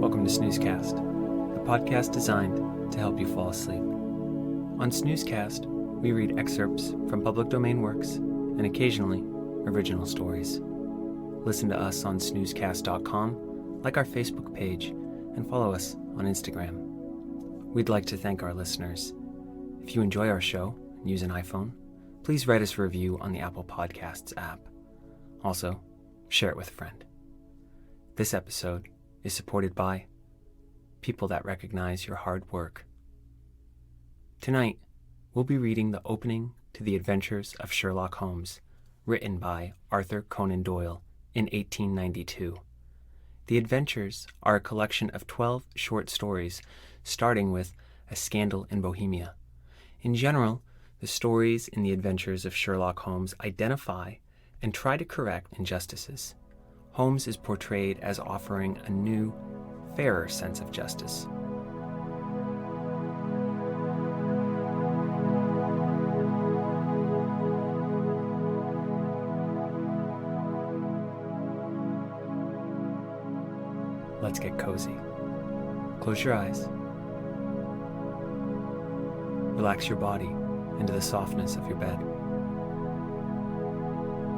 Welcome to Snoozecast, the podcast designed to help you fall asleep. On Snoozecast, we read excerpts from public domain works and occasionally original stories. Listen to us on snoozecast.com, like our Facebook page, and follow us on Instagram. We'd like to thank our listeners. If you enjoy our show and use an iPhone, please write us a review on the Apple Podcasts app. Also, share it with a friend. This episode is supported by people that recognize your hard work. Tonight, we'll be reading the opening to The Adventures of Sherlock Holmes, written by Arthur Conan Doyle in 1892. The Adventures are a collection of 12 short stories, starting with A Scandal in Bohemia. In general, the stories in The Adventures of Sherlock Holmes identify and try to correct injustices. Holmes is portrayed as offering a new, fairer sense of justice. Let's get cozy. Close your eyes. Relax your body into the softness of your bed.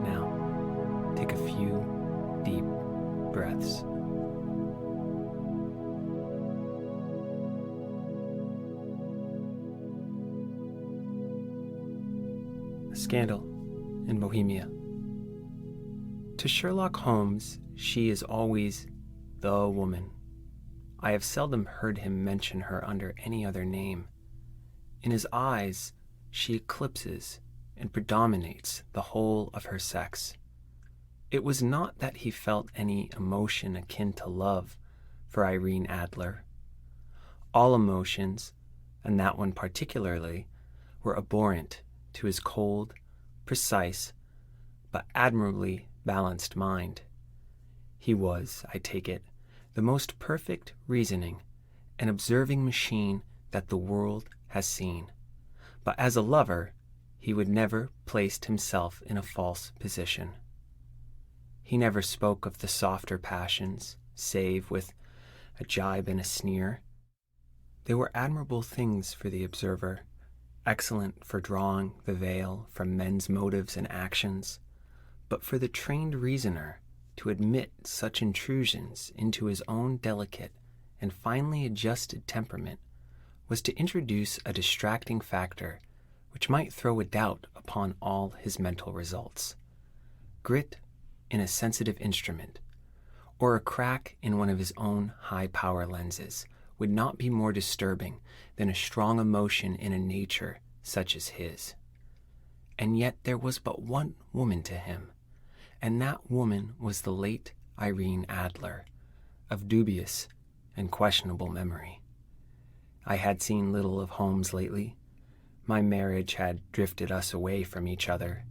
Now, take a few deep breaths. A Scandal in Bohemia. To Sherlock Holmes, she is always the woman. I have seldom heard him mention her under any other name. In his eyes, she eclipses and predominates the whole of her sex. It was not that he felt any emotion akin to love for Irene Adler. All emotions, and that one particularly, were abhorrent to his cold, precise, but admirably balanced mind. He was, I take it, the most perfect reasoning and observing machine that the world has seen. But as a lover, he would never placed himself in a false position. He never spoke of the softer passions, save with a jibe and a sneer. They were admirable things for the observer, excellent for drawing the veil from men's motives and actions, but for the trained reasoner to admit such intrusions into his own delicate and finely adjusted temperament was to introduce a distracting factor which might throw a doubt upon all his mental results. Grit in a sensitive instrument, or a crack in one of his own high-power lenses, would not be more disturbing than a strong emotion in a nature such as his. And yet there was but one woman to him, and that woman was the late Irene Adler, of dubious and questionable memory. I had seen little of Holmes lately. My marriage had drifted us away from each other.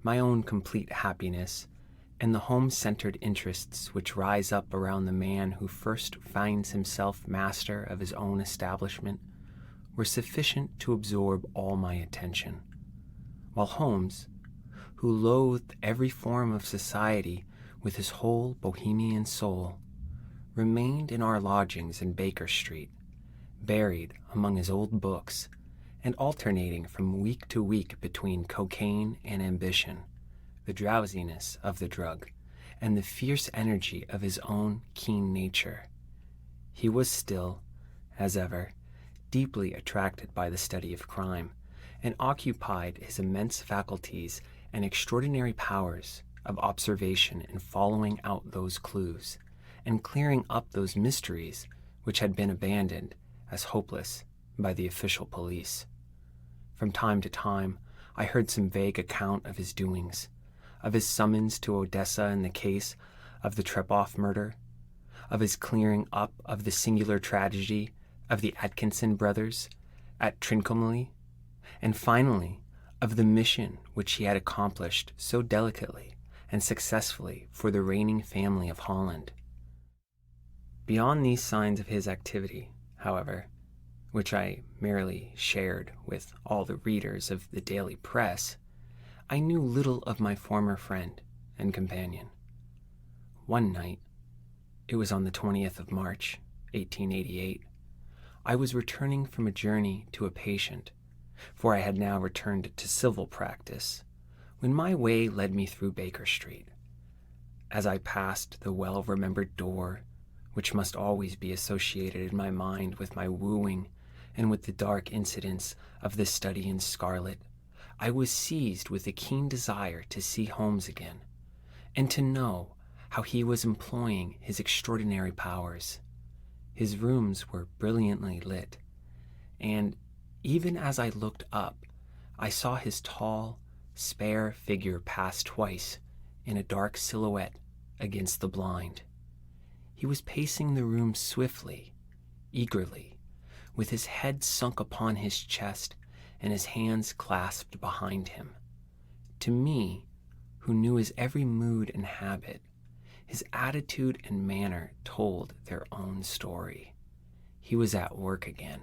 My own complete happiness and the home-centered interests which rise up around the man who first finds himself master of his own establishment were sufficient to absorb all my attention, while Holmes, who loathed every form of society with his whole Bohemian soul, remained in our lodgings in Baker Street, buried among his old books and alternating from week to week between cocaine and ambition, the drowsiness of the drug, and the fierce energy of his own keen nature. He was still, as ever, deeply attracted by the study of crime, and occupied his immense faculties and extraordinary powers of observation in following out those clues, and clearing up those mysteries which had been abandoned as hopeless by the official police. From time to time, I heard some vague account of his doings, of his summons to Odessa in the case of the Trepoff murder, of his clearing up of the singular tragedy of the Atkinson brothers at Trincomalee, and finally of the mission which he had accomplished so delicately and successfully for the reigning family of Holland. Beyond these signs of his activity, however, which I merely shared with all the readers of the daily press, I knew little of my former friend and companion. One night, it was on the 20th of March, 1888, I was returning from a journey to a patient, for I had now returned to civil practice, when my way led me through Baker Street. As I passed the well-remembered door, which must always be associated in my mind with my wooing and with the dark incidents of the study in scarlet, I was seized with a keen desire to see Holmes again, and to know how he was employing his extraordinary powers. His rooms were brilliantly lit, and even as I looked up, I saw his tall, spare figure pass twice in a dark silhouette against the blind. He was pacing the room swiftly, eagerly, with his head sunk upon his chest and his hands clasped behind him. To me, who knew his every mood and habit, his attitude and manner told their own story. He was at work again.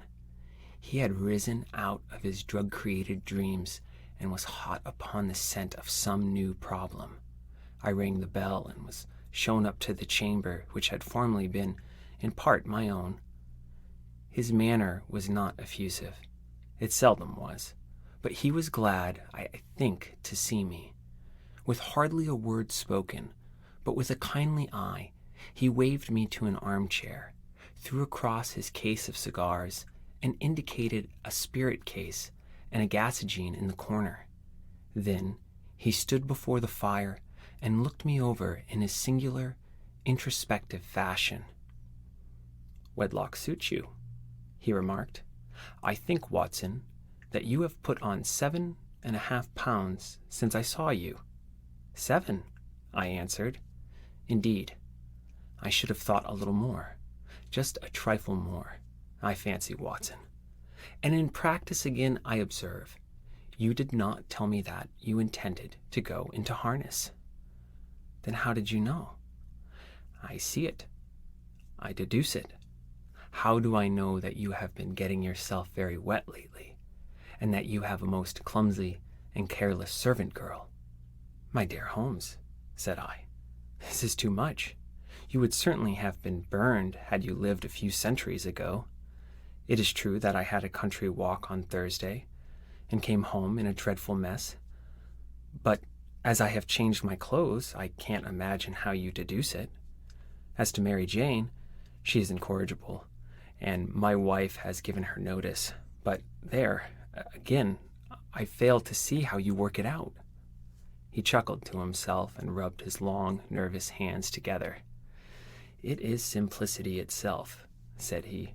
He had risen out of his drug-created dreams and was hot upon the scent of some new problem. I rang the bell and was shown up to the chamber which had formerly been, in part, my own. His manner was not effusive. It seldom was, but he was glad, I think, to see me. With hardly a word spoken, but with a kindly eye, he waved me to an armchair, threw across his case of cigars, and indicated a spirit case and a gasogene in the corner. Then he stood before the fire and looked me over in his singular, introspective fashion. "Wedlock suits you," he remarked. "I think, Watson, that you have put on 7.5 pounds since I saw you." "7," I answered. "Indeed, I should have thought a little more, just a trifle more, I fancy, Watson. And in practice again I observe, you did not tell me that you intended to go into harness." "Then how did you know?" "I see it. I deduce it. How do I know that you have been getting yourself very wet lately, and that you have a most clumsy and careless servant girl?" "My dear Holmes," said I, "this is too much. You would certainly have been burned had you lived a few centuries ago. It is true that I had a country walk on Thursday, and came home in a dreadful mess. But as I have changed my clothes, I can't imagine how you deduce it. As to Mary Jane, she is incorrigible, and my wife has given her notice. But there, again, I fail to see how you work it out." He chuckled to himself and rubbed his long, nervous hands together. "It is simplicity itself," said he.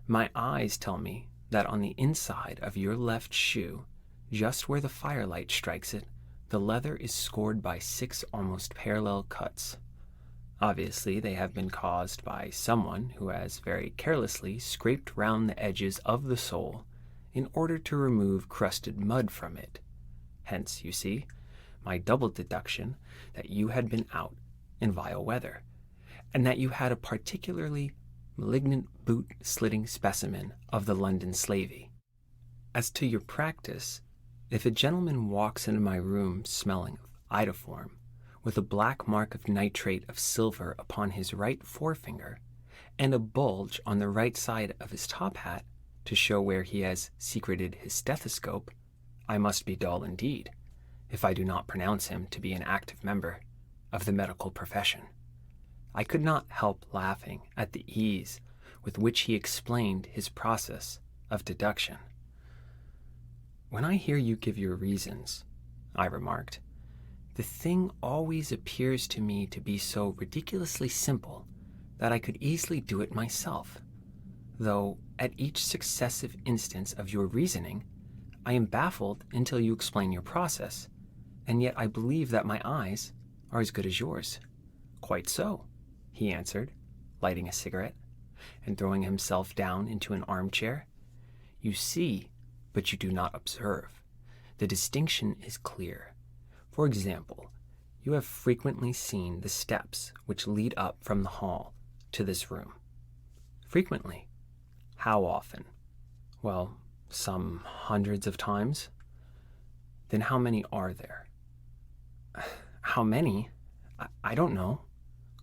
"My eyes tell me that on the inside of your left shoe, just where the firelight strikes it, the leather is scored by 6 almost parallel cuts. Obviously, they have been caused by someone who has very carelessly scraped round the edges of the sole in order to remove crusted mud from it. Hence, you see, my double deduction that you had been out in vile weather, and that you had a particularly malignant boot-slitting specimen of the London slavey. As to your practice, if a gentleman walks into my room smelling of iodoform, with a black mark of nitrate of silver upon his right forefinger, and a bulge on the right side of his top hat to show where he has secreted his stethoscope, I must be dull indeed, if I do not pronounce him to be an active member of the medical profession." I could not help laughing at the ease with which he explained his process of deduction. "When I hear you give your reasons," I remarked, "the thing always appears to me to be so ridiculously simple that I could easily do it myself, though at each successive instance of your reasoning I am baffled until you explain your process, and yet I believe that my eyes are as good as yours." "Quite so," he answered, lighting a cigarette and throwing himself down into an armchair. "You see, but you do not observe. The distinction is clear. For example, you have frequently seen the steps which lead up from the hall to this room." "Frequently." "How often?" "Well, some hundreds of times." "Then how many are there?" "How many? I don't know."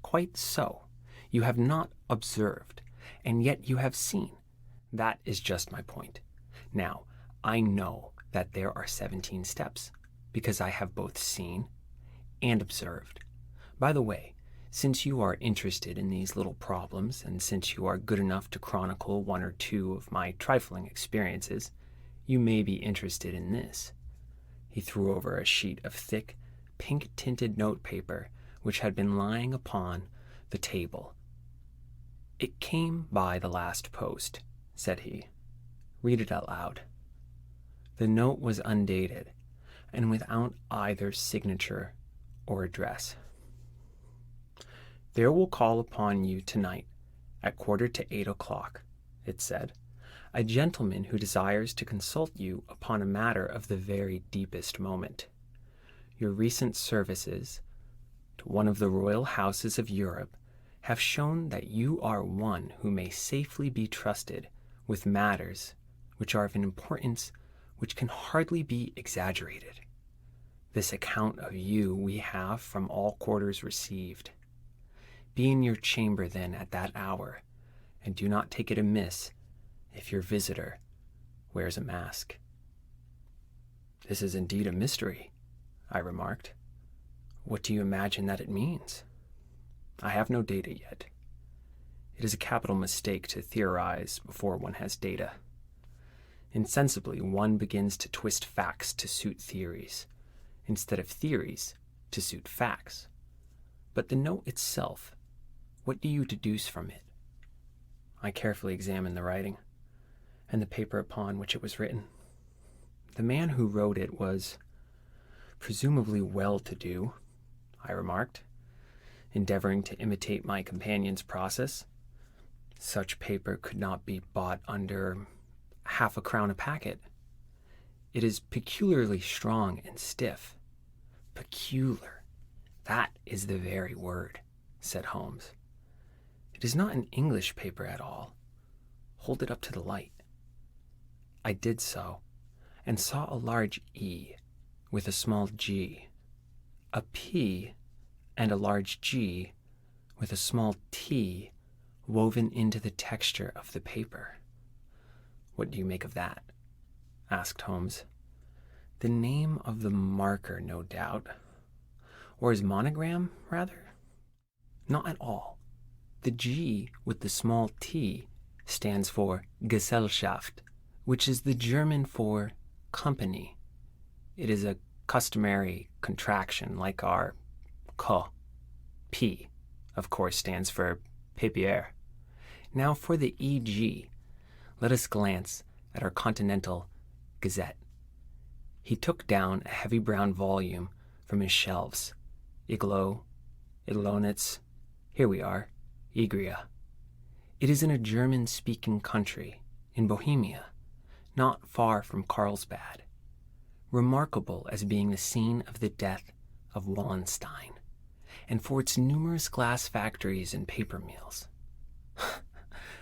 "Quite so. You have not observed, and yet you have seen. That is just my point. Now, I know that there are 17 steps, because I have both seen and observed. By the way, since you are interested in these little problems, and since you are good enough to chronicle one or two of my trifling experiences, you may be interested in this." He threw over a sheet of thick, pink-tinted notepaper which had been lying upon the table. "It came by the last post," said he. "Read it out loud." The note was undated, and without either signature or address. "There will call upon you tonight at 7:45, it said, "a gentleman who desires to consult you upon a matter of the very deepest moment. Your recent services to one of the royal houses of Europe have shown that you are one who may safely be trusted with matters which are of an importance which can hardly be exaggerated. This account of you we have from all quarters received. Be in your chamber then at that hour, and do not take it amiss if your visitor wears a mask." "This is indeed a mystery," I remarked. "What do you imagine that it means?" "I have no data yet. It is a capital mistake to theorize before one has data. Insensibly, one begins to twist facts to suit theories, instead of theories to suit facts. But the note itself, what do you deduce from it?" I carefully examined the writing, and the paper upon which it was written. "The man who wrote it was presumably well-to-do," I remarked, endeavoring to imitate my companion's process. "Such paper could not be bought under half a crown a packet. It is peculiarly strong and stiff." "Peculiar, that is the very word," said Holmes. "It is not an English paper at all. Hold it up to the light." I did so, and saw a large E with a small g, a P and a large G with a small t woven into the texture of the paper. "What do you make of that?" asked Holmes. "The name of the marker, no doubt. Or his monogram, rather?" "Not at all. The G with the small t stands for Gesellschaft, which is the German for company. It is a customary contraction like our K. P, of course, stands for papier. Now for the EG, let us glance at our Continental Gazette." He took down a heavy brown volume from his shelves. Iglonitz, here we are, Igria. It is in a German-speaking country, in Bohemia, not far from Carlsbad, remarkable as being the scene of the death of Wallenstein, and for its numerous glass factories and paper mills.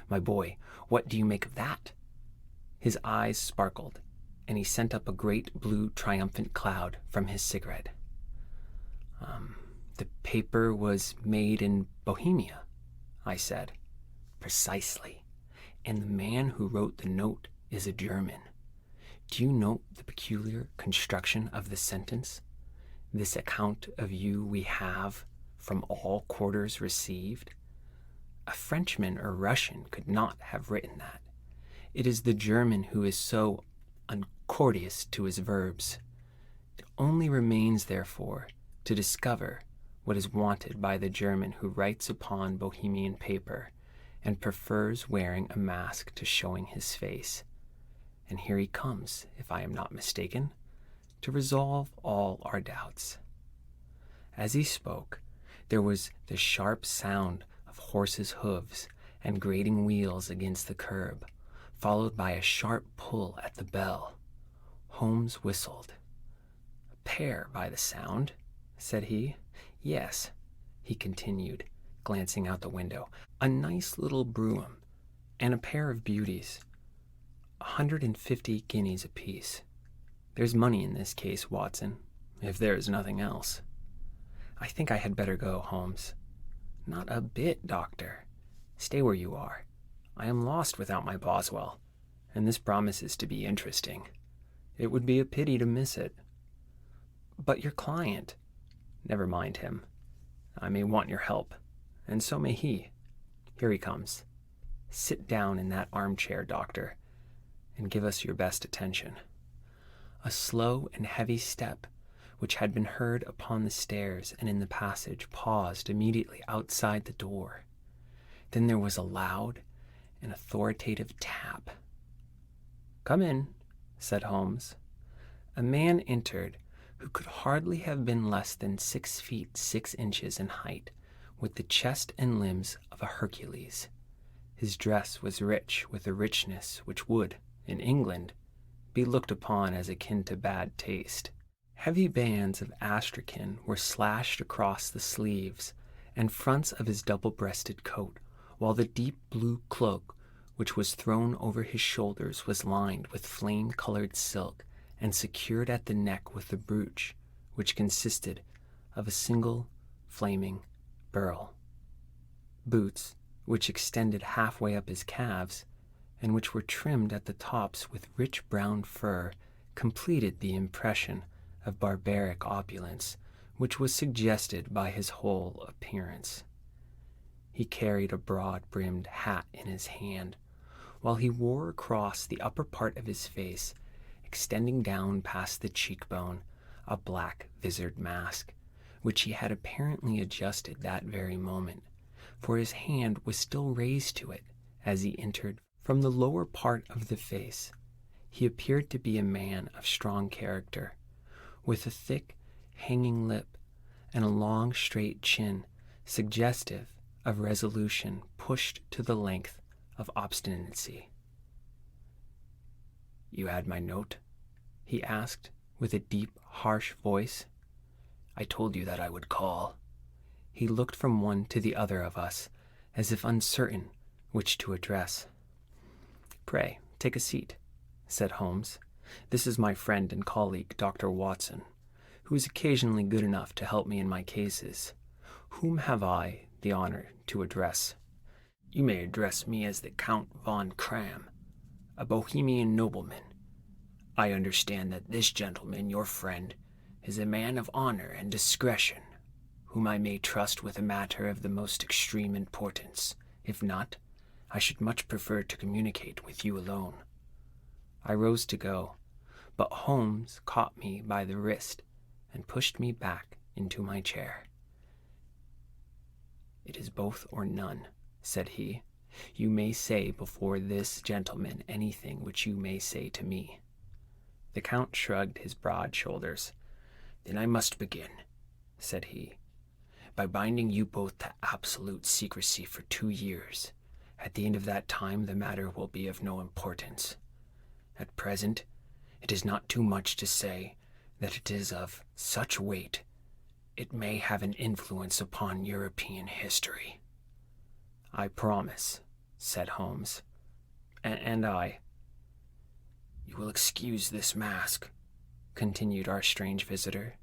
"My boy, what do you make of that?" His eyes sparkled, and he sent up a great blue triumphant cloud from his cigarette. "The paper was made in Bohemia," I said. "Precisely. And the man who wrote the note is a German. Do you note the peculiar construction of the sentence? This account of you we have from all quarters received. A Frenchman or Russian could not have written that. It is the German who is so uncourteous to his verbs. It only remains, therefore, to discover what is wanted by the German who writes upon Bohemian paper and prefers wearing a mask to showing his face. And here he comes, if I am not mistaken, to resolve all our doubts." As he spoke, there was the sharp sound of horses' hooves and grating wheels against the curb, followed by a sharp pull at the bell. Holmes whistled. "A pair, by the sound," said he. "Yes," he continued, glancing out the window. "A nice little brougham, and a pair of beauties. 150 guineas apiece. There's money in this case, Watson, if there is nothing else." "I think I had better go, Holmes." "Not a bit, Doctor. Stay where you are. I am lost without my Boswell, and this promises to be interesting. It would be a pity to miss it." "But your client—" "Never mind him. I may want your help, and so may he. Here he comes. Sit down in that armchair, Doctor, and give us your best attention." A slow and heavy step, which had been heard upon the stairs and in the passage, paused immediately outside the door. Then there was a loud and authoritative tap. "Come in," said Holmes. A man entered who could hardly have been less than 6 feet 6 inches in height, with the chest and limbs of a Hercules. His dress was rich with a richness which would, in England, be looked upon as akin to bad taste. Heavy bands of astrakhan were slashed across the sleeves and fronts of his double-breasted coat, while the deep blue cloak which was thrown over his shoulders was lined with flame-colored silk and secured at the neck with a brooch, which consisted of a single flaming beryl. Boots, which extended halfway up his calves, and which were trimmed at the tops with rich brown fur, completed the impression of barbaric opulence which was suggested by his whole appearance. He carried a broad-brimmed hat in his hand, while he wore across the upper part of his face, extending down past the cheekbone, a black visored mask, which he had apparently adjusted that very moment, for his hand was still raised to it as he entered. From the lower part of the face, he appeared to be a man of strong character, with a thick, hanging lip and a long, straight chin, suggestive of resolution pushed to the length of obstinacy. "You had my note?" he asked, with a deep, harsh voice. "I told you that I would call." He looked from one to the other of us, as if uncertain which to address. "Pray, take a seat," said Holmes. "This is my friend and colleague, Dr. Watson, who is occasionally good enough to help me in my cases. Whom have I the honor to address?" "You may address me as the Count von Kram, a Bohemian nobleman. I understand that this gentleman, your friend, is a man of honor and discretion, whom I may trust with a matter of the most extreme importance. If not, I should much prefer to communicate with you alone." I rose to go, but Holmes caught me by the wrist and pushed me back into my chair. "It is both or none," said he. "You may say before this gentleman anything which you may say to me." The Count shrugged his broad shoulders. "Then I must begin," said he, "by binding you both to absolute secrecy for 2 years. At the end of that time, the matter will be of no importance. At present, it is not too much to say that it is of such weight it may have an influence upon European history." "I promise," said Holmes. And I. "You will excuse this mask," continued our strange visitor.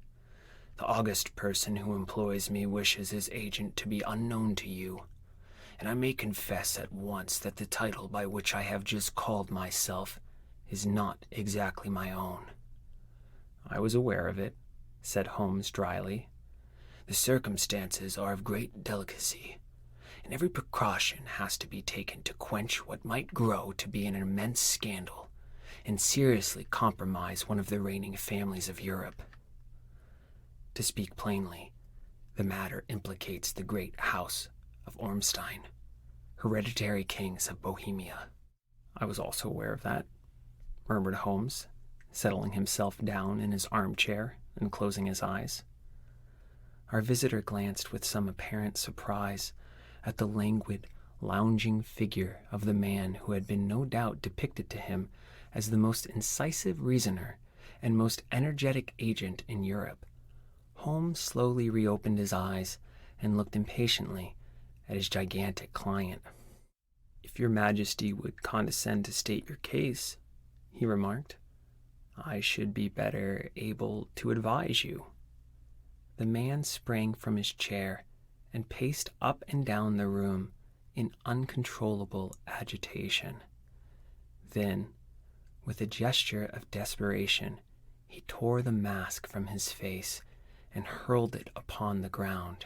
"The august person who employs me wishes his agent to be unknown to you, and I may confess at once that the title by which I have just called myself is not exactly my own." "I was aware of it," said Holmes dryly. "The circumstances are of great delicacy, and every precaution has to be taken to quench what might grow to be an immense scandal and seriously compromise one of the reigning families of Europe. To speak plainly, the matter implicates the great house of Ormstein, hereditary kings of Bohemia." "I was also aware of that," murmured Holmes, settling himself down in his armchair and closing his eyes. Our visitor glanced with some apparent surprise at the languid, lounging figure of the man who had been no doubt depicted to him as the most incisive reasoner and most energetic agent in Europe, Holmes slowly reopened his eyes and looked impatiently at his gigantic client. "If your Majesty would condescend to state your case," he remarked, "I should be better able to advise you." The man sprang from his chair and paced up and down the room in uncontrollable agitation. Then, with a gesture of desperation, he tore the mask from his face and hurled it upon the ground.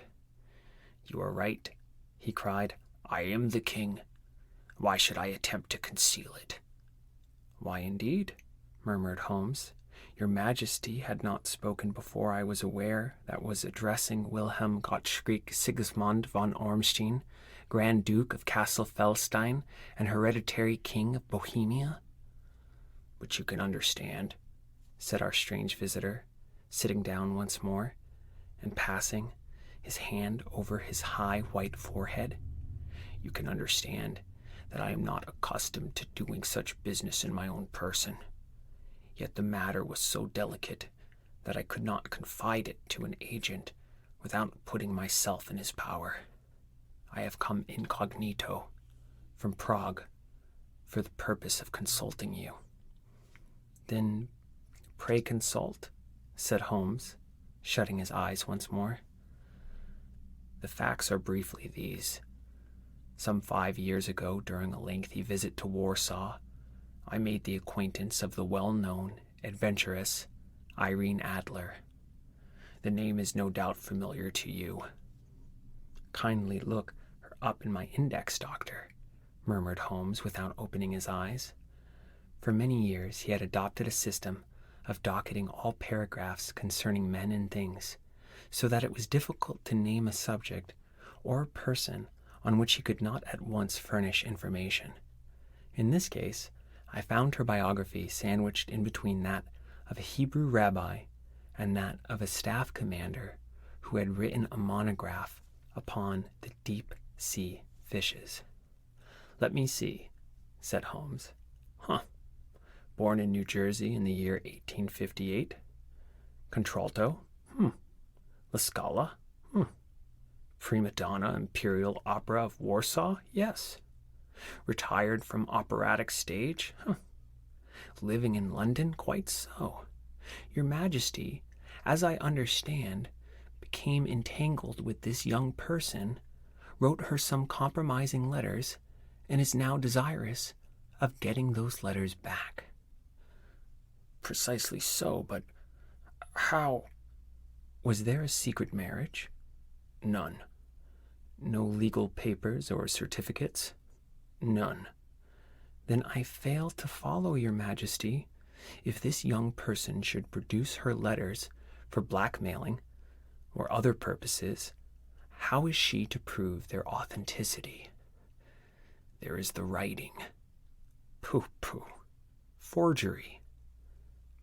"You are right," he cried. "I am the king. Why should I attempt to conceal it?" "Why, indeed?" murmured Holmes. "Your Majesty had not spoken before I was aware that was addressing Wilhelm Gottschrieg Sigismund von Ormstein, Grand Duke of Cassel-Felstein and hereditary King of Bohemia." "But you can understand," said our strange visitor, sitting down once more and passing his hand over his high white forehead. "You can understand that I am not accustomed to doing such business in my own person. Yet the matter was so delicate that I could not confide it to an agent without putting myself in his power. I have come incognito from Prague for the purpose of consulting you." "Then pray consult," said Holmes, shutting his eyes once more. "The facts are briefly these. Some 5 years ago, during a lengthy visit to Warsaw, I made the acquaintance of the well-known adventuress Irene Adler. The name is no doubt familiar to you." "Kindly look her up in my index, Doctor," murmured Holmes without opening his eyes. For many years he had adopted a system of docketing all paragraphs concerning men and things, so that it was difficult to name a subject or a person on which he could not at once furnish information. In this case, I found her biography sandwiched in between that of a Hebrew rabbi and that of a staff commander who had written a monograph upon the deep-sea fishes. "Let me see," said Holmes. Born in New Jersey in the year 1858. Contralto? La Scala? Prima donna Imperial Opera of Warsaw? Yes. Retired from operatic stage? Living in London? Quite so. Your Majesty, as I understand, became entangled with this young person, wrote her some compromising letters, and is now desirous of getting those letters back." "Precisely so, but how—" "Was there a secret marriage?" "None." "No legal papers or certificates?" "None." "Then I fail to follow, Your Majesty. If this young person should produce her letters for blackmailing or other purposes, how is she to prove their authenticity?" "There is the writing." "Pooh. Forgery."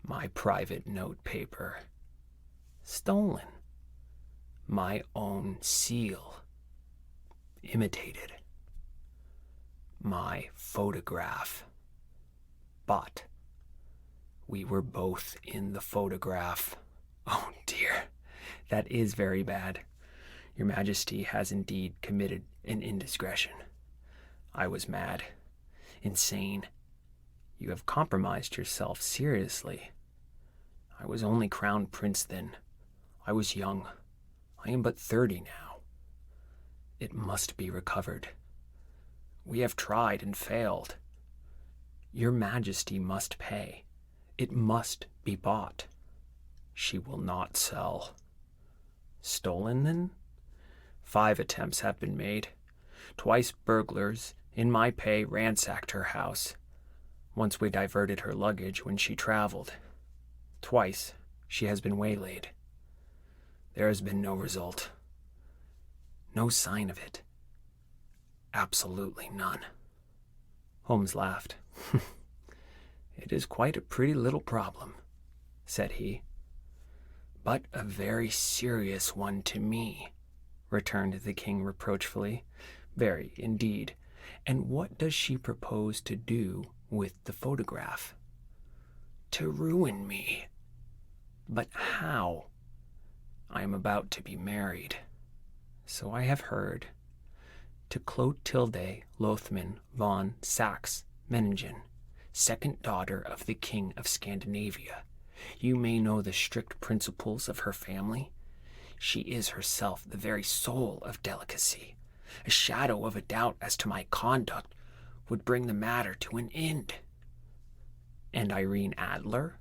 "My private note paper." "Stolen." "My own seal." "Imitated." "My photograph." "Bought." "We were both in the photograph." "Oh dear, that is very bad. Your Majesty has indeed committed an indiscretion. I was mad, insane. You have compromised yourself seriously. I was only crown prince then. I was young. I am but 30 now. It must be recovered. We have tried and failed. Your Majesty must pay. It must be bought." "She will not sell." "Stolen, then?" "5 attempts have been made. Twice burglars, in my pay, ransacked her house. Once we diverted her luggage when she traveled. Twice she has been waylaid. There has been no result. No sign of it. Absolutely none." Holmes laughed. "It is quite a pretty little problem," said he. "But a very serious one to me," returned the king reproachfully. Very, indeed. And what does she propose to do with the photograph? To ruin me. But how? I am about to be married. So I have heard. To Clotilde Lothman von Saxe-Meiningen, second daughter of the King of Scandinavia. You may know the strict principles of her family. She is herself the very soul of delicacy. A shadow of a doubt as to my conduct would bring the matter to an end. And Irene Adler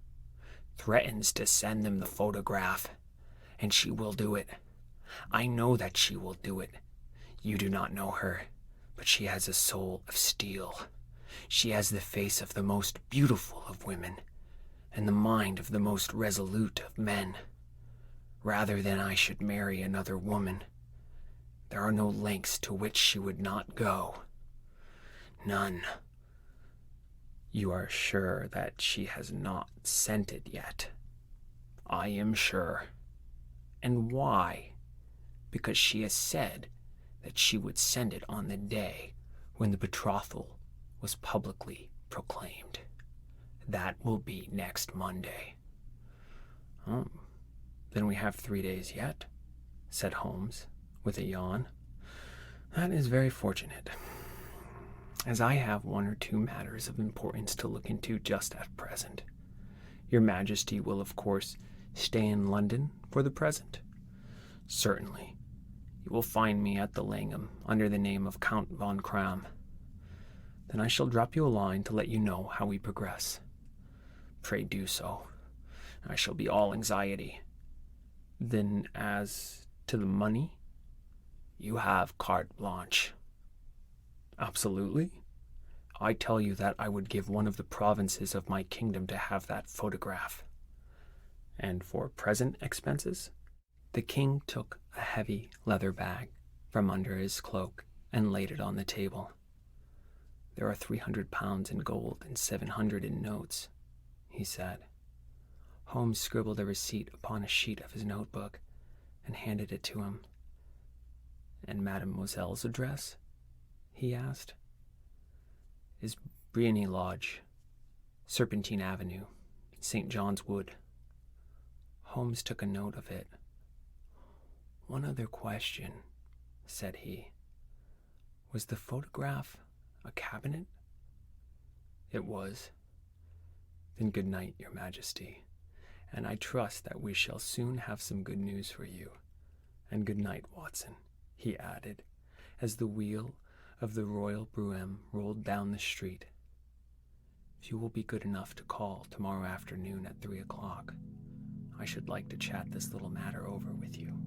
threatens to send them the photograph, and she will do it. I know that she will do it. You do not know her, but she has a soul of steel. She has the face of the most beautiful of women, and the mind of the most resolute of men. Rather than I should marry another woman, there are no lengths to which she would not go. None. You are sure that she has not sent it yet? I am sure. And why? Because she has said that she would send it on the day when the betrothal was publicly proclaimed. That will be next Monday. Oh, then we have 3 days yet, said Holmes, with a yawn. That is very fortunate, as I have 1 or 2 matters of importance to look into just at present. Your Majesty will, of course, stay in London for the present? Certainly. You will find me at the Langham under the name of Count von Kram. Then I shall drop you a line to let you know how we progress. Pray do so. I shall be all anxiety. Then as to the money, you have carte blanche. Absolutely. I tell you that I would give one of the provinces of my kingdom to have that photograph. And for present expenses? The king took a heavy leather bag from under his cloak and laid it on the table. There are 300 pounds in gold and 700 in notes, he said. Holmes scribbled a receipt upon a sheet of his notebook and handed it to him. And Mademoiselle's address? He asked. Is Briony Lodge, Serpentine Avenue, St. John's Wood. Holmes took a note of it. One other question, said he. Was the photograph a cabinet? It was. Then good night, Your Majesty, and I trust that we shall soon have some good news for you. And good night, Watson, he added, as the wheel of the Royal Brougham rolled down the street. If you will be good enough to call tomorrow afternoon at 3 o'clock, I should like to chat this little matter over with you.